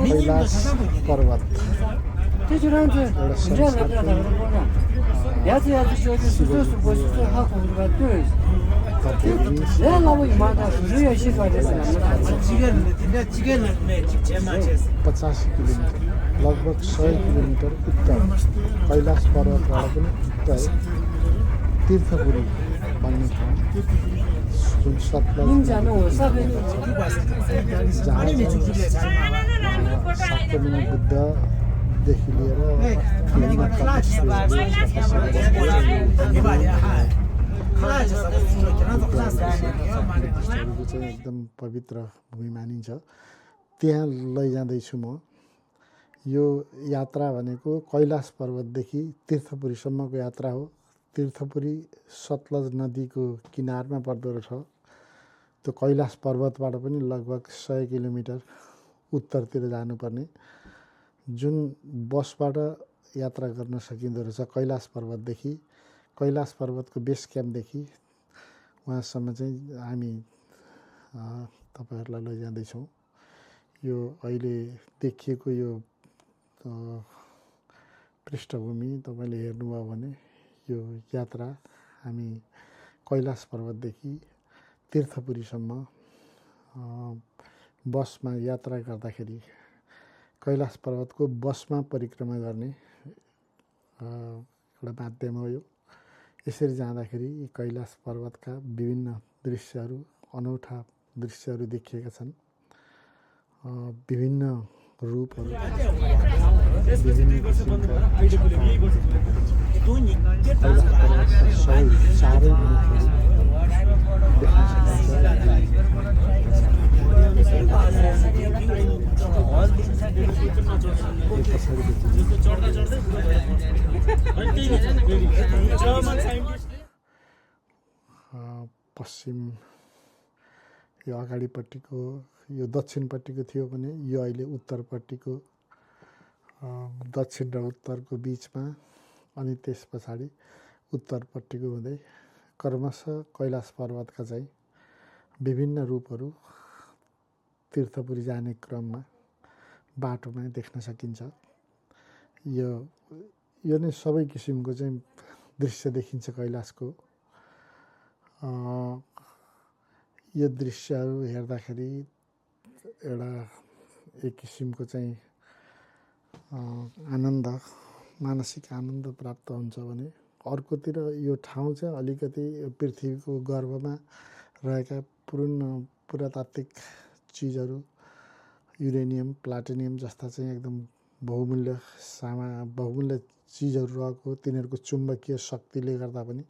कैलाश पर्वत पचासी किलोमिटर लगभग 100 किलोमिटर उत्तर कैलाश पर्वतबाट पनि उत्तर तीर्थपुरी भन्ने ठाउँ जुन सतलज शाक्यमुनि बुद्धदेखि लिएर चाहिँ एकदम पवित्र भूमि मानिन्छ। त्यहाँ लैजाँदैछु म। यो यात्रा भनेको कैलाश पर्वतदेखि तीर्थपुरीसम्मको यात्रा हो। तीर्थपुरी सतलज नदीको किनारमा पर्दो रहेछ। त्यो कैलाश पर्वतबाट पनि लगभग 100 किलोमिटर उत्तरतिर जानुपर्ने, जुन बसबाट यात्रा गर्न सकिँदो रहेछ। कैलाश पर्वतदेखि कैलाश पर्वतको बेस क्याम्पदेखि वहाँसम्म चाहिँ हामी तपाईहरुलाई लैजाँदैछौँ। यो अहिले देखिएको यो पृष्ठभूमि तपाईले हेर्नुभयो भने यो यात्रा हामी कैलाश पर्वतदेखि तीर्थपुरीसम्म बसमा यात्रा गर्दाखेरि कैलाश पर्वतको बसमा परिक्रमा गर्ने एउटा माध्यम हो यो। यसरी जाँदाखेरि कैलाश पर्वतका विभिन्न दृश्यहरू, अनौठा दृश्यहरू देखिएका छन्। विभिन्न रूपहरू, चारै पश्चिम यो अगाडिपट्टिको यो दक्षिणपट्टिको थियो भने यो अहिले उत्तरपट्टिको दक्षिण र उत्तरको बिचमा, अनि त्यस पछाडि उत्तरपट्टिको हुँदै क्रमशः कैलाश पर्वतका चाहिँ विभिन्न रूपहरू तीर्थपुरी जाने क्रममा बाटोमा देख्न सकिन्छ। यो नै सबै किसिमको चाहिँ दृश्य देखिन्छ कैलाशको। यो दृश्यहरू हेर्दाखेरि एउटा एक किसिमको चाहिँ आनन्द, मानसिक आनन्द प्राप्त हुन्छ भने अर्कोतिर यो ठाउँ चाहिँ अलिकति पृथ्वीको गर्भमा रहेका पुरातात्विक चिजहरू, युरेनियम, प्लाटिनियम जस्ता चाहिँ एकदम बहुमूल्य चिजहरू रहेको, तिनीहरूको चुम्बकीय शक्तिले गर्दा पनि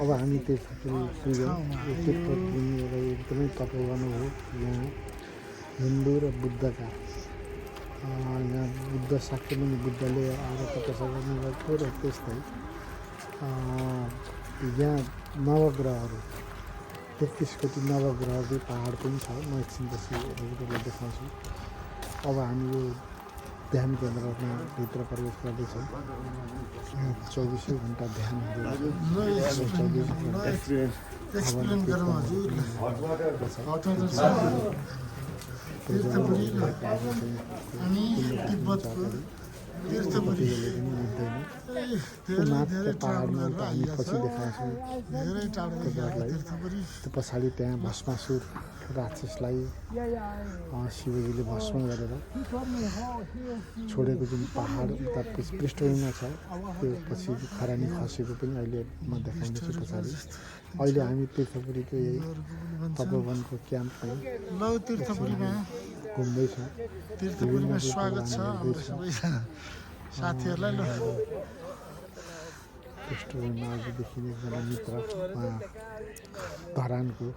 अब हामी तीर्थपुरी पुग्यौँ। यो तीर्थपुरी एउटा एकदमै तपोवन हो। यहाँ हिन्दू र बुद्धका यहाँ बुद्ध शाक्यमुनि बुद्धले आएर तपस्या गर्नुभएको र त्यस्तै यहाँ नवग्रहहरू 33 कोटी नवग्रहको पहाड पनि छ। म एकछिनपछि हजुरहरूलाई देखाउँछु। अब हामी यो ध्यान केन्द्रमा भित्र प्रवेश गर्दैछौँ। यहाँ 24 घण्टा ध्यान पहाडमा हामी पछि देखाउँछौँ। त्यो पछाडि त्यहाँ भस्मासुर राक्षसलाई शिवजीले भस्म गरेर छोडेको जुन पहाड उता पृष्ठभूमिमा छ त्यो पछि खरानी खसेको पनि अहिले म देखाउँदैछु पछाडि। अहिले हामी तीर्थपुरीको यही तपोवनको क्याम्पमै घुम्दैछौँ। तीर्थपुरीमा स्वागत छ साथीहरूलाई। ल पृष्ठभूमिमा अघि देखिने एकजना मित्र उहाँ धरानको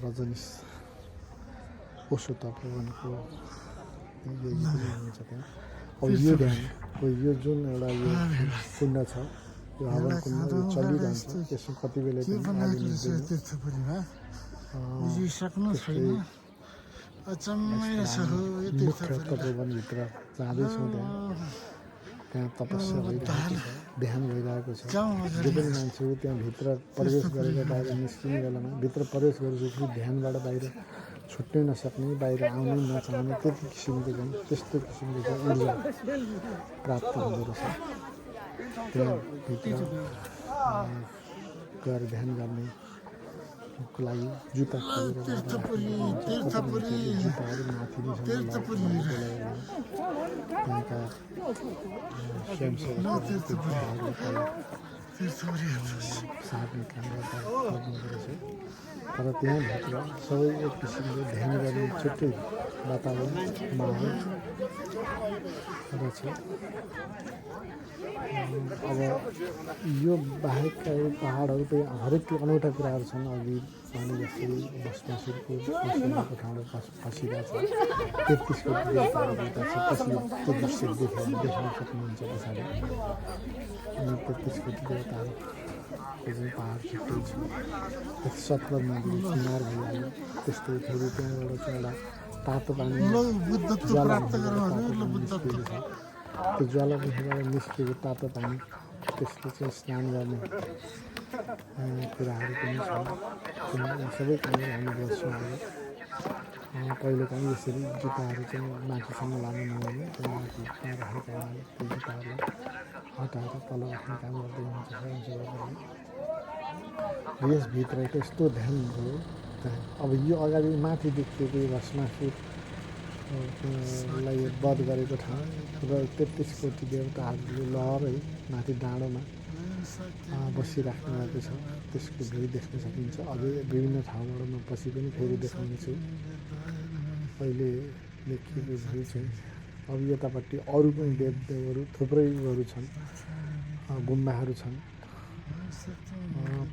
रजनीश ओशो तपोवनको हुनुहुन्छ त्यहाँ। अब यो ध्यान यो जुन एउटा यो कुण्ड छ यो हवन कुण्ड यो चलिरहन्छ त्यसमा कति बेला तीर्थपुरीमा बुझिसक्नु छैन अचम्मै छ यो तीर्थपुरी। तपोवनभित्र जाँदैछौँ त्यहाँ तपस्या भइरहेको छ, ध्यान भइरहेको छ। जो पनि मान्छेहरू त्यहाँभित्र प्रवेश गरेर बाहिर निस्किने बेलामा भित्र प्रवेश गरेपछि ध्यानबाट बाहिर छुट्नै नसक्ने, बाहिर आउनै नचाहने त्यति किसिमको चाहिँ त्यस्तो किसिमको चाहिँ ऊर्जा प्राप्त हुँदो रहेछ। त्यहाँभित्र गएर ध्यान गर्नेको लागि जुत्ता खोलेर जुत्ताहरू माथि त्यहाँका सार्ने काम गर्नुहुँदो रहेछ। तर त्यहाँभित्र सबै एक किसिमले ध्यान गर्ने छुट्टै वातावरण माहौल रहेछ। अब यो बाहेकका पहाडहरू त हरेक अनौठा कुराहरू छन्। अघि भने जस्तै भस्मासुरको ठाउँमा फसिरहेको छ, 33 कोटी देवताहरू छ। पछि त्यो दृश्य देख्न सक्नुहुन्छ पछाडि। अनि 33 कोटी देवताहरूको चाहिँ पहाड छुट्टै छ। सतलज नदीको किनार भइहाल्यो। त्यस्तै फेरि त्यहाँबाट चाहिँ एउटा तातो पानी त्यो ज्वालामुखीबाट निस्किएको तातो पानी त्यसले चाहिँ स्नान गर्ने कुराहरू पनि छन्। सबै कामहरू हामी गर्छौँ। अहिले कहिलेकाहीँ यसरी जुत्ताहरू चाहिँ माथिसम्म लानु नहुने, त्यो माथि राखेका हुनाले त्यो जुत्ताहरूलाई हटाएर तल राख्ने काम गर्दै हुन्छ स्वयंसेवकहरूले। यसभित्रको यस्तो ध्यान भयो। अब यो अगाडि माथि देखिएको यो भस्मासुरलाई वध गरेको ठाउँ र 33 कोटी देवताहरूले लहरै माथि डाँडोमा बसिराख्नु भएको छ। त्यसको भिउ देख्न सकिन्छ। अझै विभिन्न ठाउँबाट म पछि पनि फेरि देखाउनेछु। अहिले देखिएको भिउ चाहिँ अब यतापट्टि अरू पनि देवदेवहरू थुप्रै उयोहरू छन्, गुम्बाहरू छन्।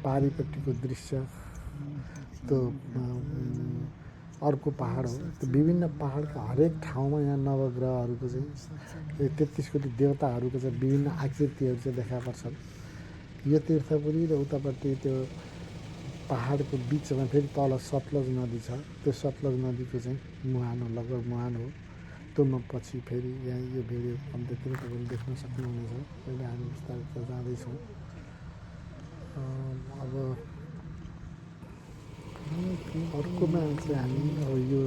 पारिपट्टिको दृश्य त्यो अर्को पहाड हो। त्यो विभिन्न पहाडका हरेक ठाउँमा यहाँ नवग्रहहरूको चाहिँ 33 कोटी देवताहरूको चाहिँ विभिन्न आकृतिहरू चाहिँ देखा पर्छन्। यो तीर्थपुरी र उतापट्टि त्यो पहाडको बिचमा फेरि तल सतलज नदी छ। त्यो सतलज नदीको चाहिँ मुहान हो, लगभग मुहान हो। त्यो म पछि फेरि यहाँ यो भिडियो अन्त्यतिर तपाईँले देख्न सक्नुहुनेछ। अहिले हामी बिस्तारै जाँदैछौँ। अब अर्कोमा चाहिँ हामी अब यो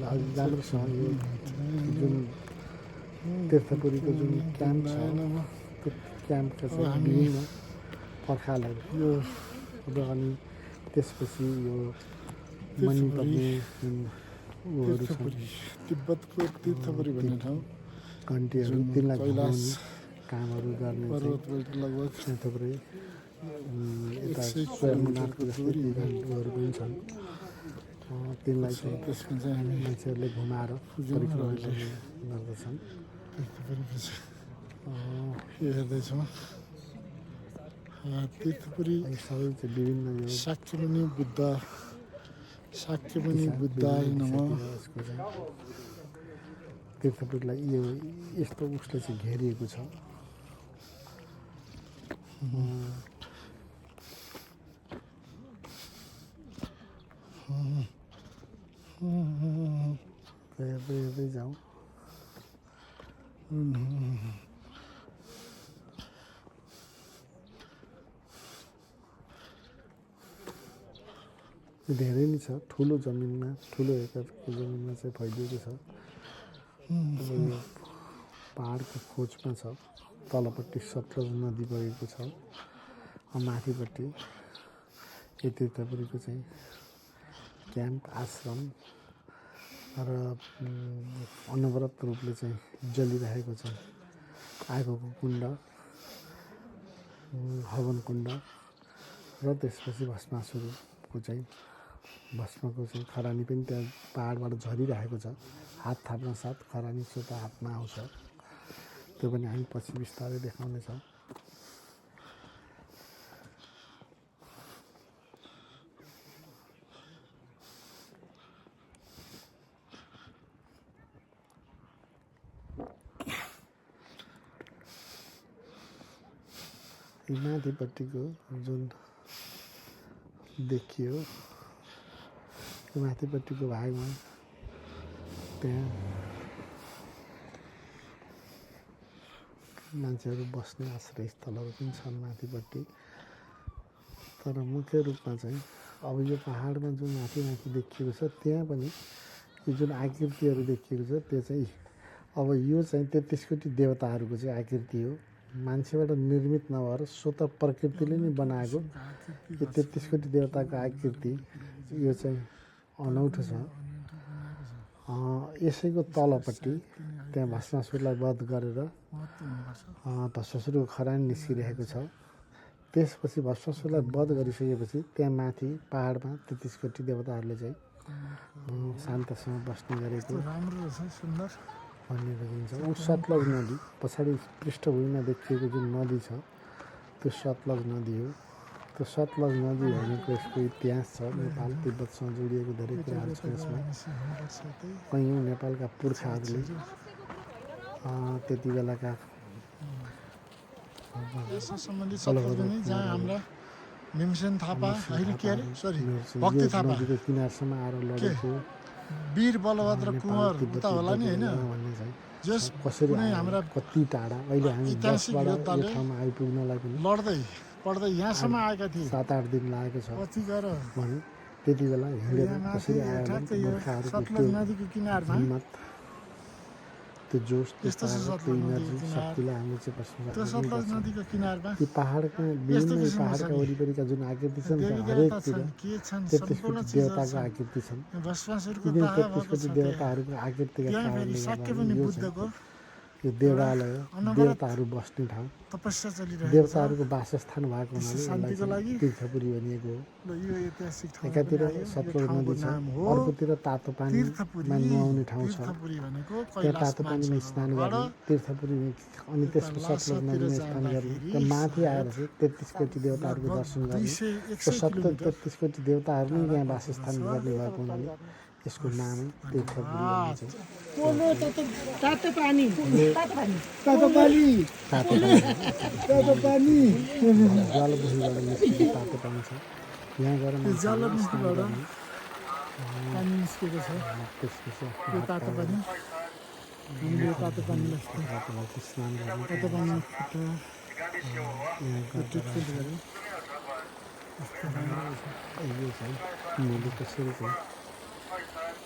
राम्रोसँग यो जुन तीर्थपुरीको जुन क्याम्प छ त्यो क्याम्पका चाहिँ विभिन्न पर्खालहरू यो अब अनि त्यसपछि यो मणिपर्ने जुन उयोहरू छन्, तिब्बतको तीर्थपुरी भन्ने ठाउँ घन्टीहरू तिनलाई घुमाउने कामहरू गर्ने लगभग थुप्रै यता स्वयंनाथको जस्तै घन्टीहरू पनि छन्। तिनलाई चाहिँ मान्छेहरूले घुमाएर परिक्रमा गर्दछन्। हेर्दैछौँ तीर्थपुरी सबै चाहिँ विभिन्न यो शाक्यमुनि बुद्धाय नमः। यसको चाहिँ तीर्थपुरीलाई यो यस्तो उसले चाहिँ घेरिएको छ। हेर्दै जाउँ। धेरै नै छ। ठुलो जमिनमा, ठुलो एकरको जमिनमा चाहिँ फैलिएको छ। पहाडको खोजमा छ। तलपट्टि सतलज नदी बगेको छ। माथिपट्टि यो तीर्थपुरीको चाहिँ क्याम्प आश्रम र अनवरत रूपले चाहिँ जलिरहेको छ आगोको कुण्ड हवन कुण्ड र त्यसपछि भस्मासुरको चाहिँ भस्मको चाहिँ खरानी पनि त्यहाँ पहाडबाट झरिरहेको छ हात थाप्न साथ खरानी स्वतः हातमा आउँछ त्यो पनि हामी पछि बिस्तारै देखाउनेछौँ माथिपट्टिको जुन देखियो माथिपट्टिको भागमा त्यहाँ मान्छेहरू बस्ने आश्रयस्थलहरू पनि छन् माथिपट्टि तर मुख्य रूपमा चाहिँ अब यो पहाडमा जुन माथि माथि देखिएको छ त्यहाँ पनि यो जुन आकृतिहरू देखिएको छ त्यो चाहिँ अब यो चाहिँ 33 कोटी देवताहरूको चाहिँ आकृति हो मान्छेबाट निर्मित नभएर स्वतः प्रकृतिले नै बनाएको यो 33 कोटी देवताको आकृति यो चाहिँ अनौठो छ यसैको तलपट्टि त्यहाँ भस्मासुरलाई वध गरेर भस्मासुरको खरानी निस्किरहेको छ त्यसपछि भस्मासुरलाई वध गरिसकेपछि त्यहाँ माथि पहाडमा 33 कोटी देवताहरूले चाहिँ शान्तसँग बस्ने गरेको भन्ने बुझिन्छ ऊ सतलज नदी पछाडि पृष्ठभूमिमा देखिएको जुन नदी छ त्यो सतलज नदी हो त्यो सतलज नदी भनेको यसको इतिहास छ नेपाल तिब्बतसँग जोडिएको धेरै कुराहरू छ यसमा कयौँ नेपालका पुर्खाहरूले त्यति बेलाका भीमसेन थापा अहिले के अरे सरी भक्ति थापा नदीको किनारसम्म आएर लडेको वीर बलभद्र कुँवर उता होला नि होइन जस कसरी हाम्रा कति टाढा अहिले हामी बसबाट यो ठाउँमा आइपुग्नलाई पनि लड्दै पढ्दै यहाँसम्म आएका थिए 7-8 दिन लागेको छ पछि गएर भने त्यति बेला हिँडेर कसरी आयो सतलज नदीको किनारमा हिम्मत त्यो जोस त्यो इनर्जी शक्तिलाई हामीले चाहिँ बस्नु त्यो सतलज नदीको किनारमा ती पहाडका विभिन्न पहाडका वरिपरिका जुन आकृति छन् हरेकतिर 33 कोटी देवताको आकृति छन् भस्मासुरको 33 कोटी देवताहरूको आकृतिका कारणले गर्दा यो देवालय देवताहरू बस्ने ठाउँ तपस्या चलिरहेको देवताहरूको वासस्थान भएको हुनाले शान्तिको लागि तीर्थपुरी भनिएको हो यो ऐतिहासिक ठाउँ एकातिर सतलज नदी छ अर्कोतिर तातो पानीमा नुहाउने ठाउँ छ त्यहाँ तातो पानीमा स्नान गर्ने तीर्थपुरी अनि त्यसको सतलज नदीमा स्नान गर्ने त्यहाँ माथि आएर चाहिँ 33 कोटी देवताहरूको दर्शन गर्ने त्यो 33 कोटी देवताहरू नै यहाँ वासस्थान गर्ने भएको हुनाले यसको नाम तीर्थपुरी भनिन्छ तातो पानी जलभूमिबाट निस्किएको तातो पानी छ यहाँ गएर जलभूमिबाट पानी निस्केको छ त्यसपछि यो तातो पानी हामीले तातो पानी स्नान गर्ने तातो पानी यो चाहिँ मैले कसरी चाहिँ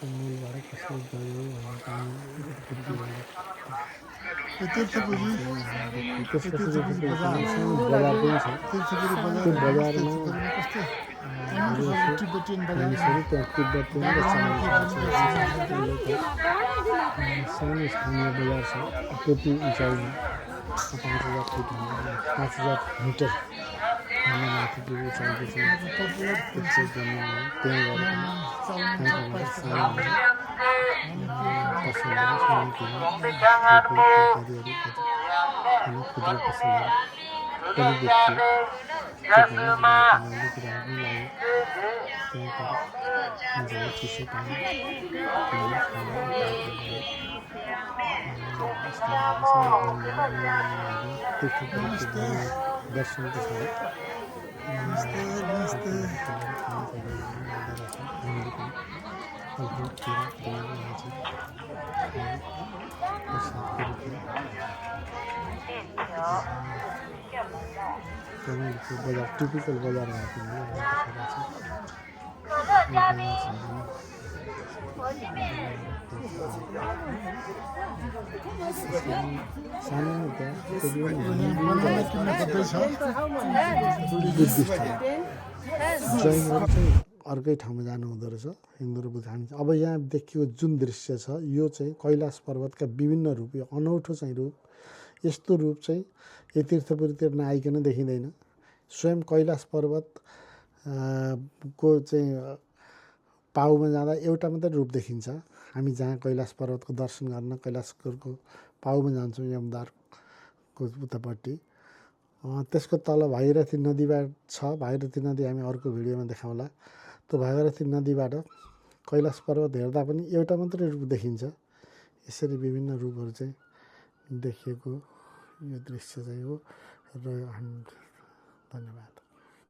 मूलबाट कसरी गयो भन्ने काम तीर्थपुरी त्यसपछि बजार पनि छ त्यो बजारमा तिब्बतियन बजार मानिसहरू त्यहाँ तिब्बतियन र सानो स्थानीय बजार छ त्यति उचाइमा 5000 फिट 5000 मिटर माथि पुगेको उचाइको छ त्यहाँ गएर दर्शनको साथ बजार टिपिकल बजार भएको सानोमा त्यहाँ बुद्धिस्ट जैनहरू चाहिँ अर्कै ठाउँमा जानु हुँदो रहेछ हिन्दू र बुद्ध हामी। अब यहाँ देखिएको जुन दृश्य छ यो चाहिँ कैलाश पर्वतका विभिन्न रूप, यो अनौठो चाहिँ रूप, यस्तो रूप चाहिँ यो तीर्थपुरीतिर नआइकन देखिँदैन। स्वयं कैलाश पर्वत को चाहिँ पाउमा जाँदा एउटा मात्रै रूप देखिन्छ। हामी जहाँ कैलाश पर्वतको दर्शन गर्न कैलाशको पाउमा जान्छौँ यमदारको उतापट्टि, त्यसको तल भागीरथी नदीबाट छ। भागीरथी नदी हामी अर्को भिडियोमा देखाउँला। त्यो भागीरथी नदीबाट कैलाश पर्वत हेर्दा पनि एउटा मात्रै रूप देखिन्छ। यसरी विभिन्न रूपहरू चाहिँ देखिएको यो दृश्य चाहिँ हो र धन्यवाद।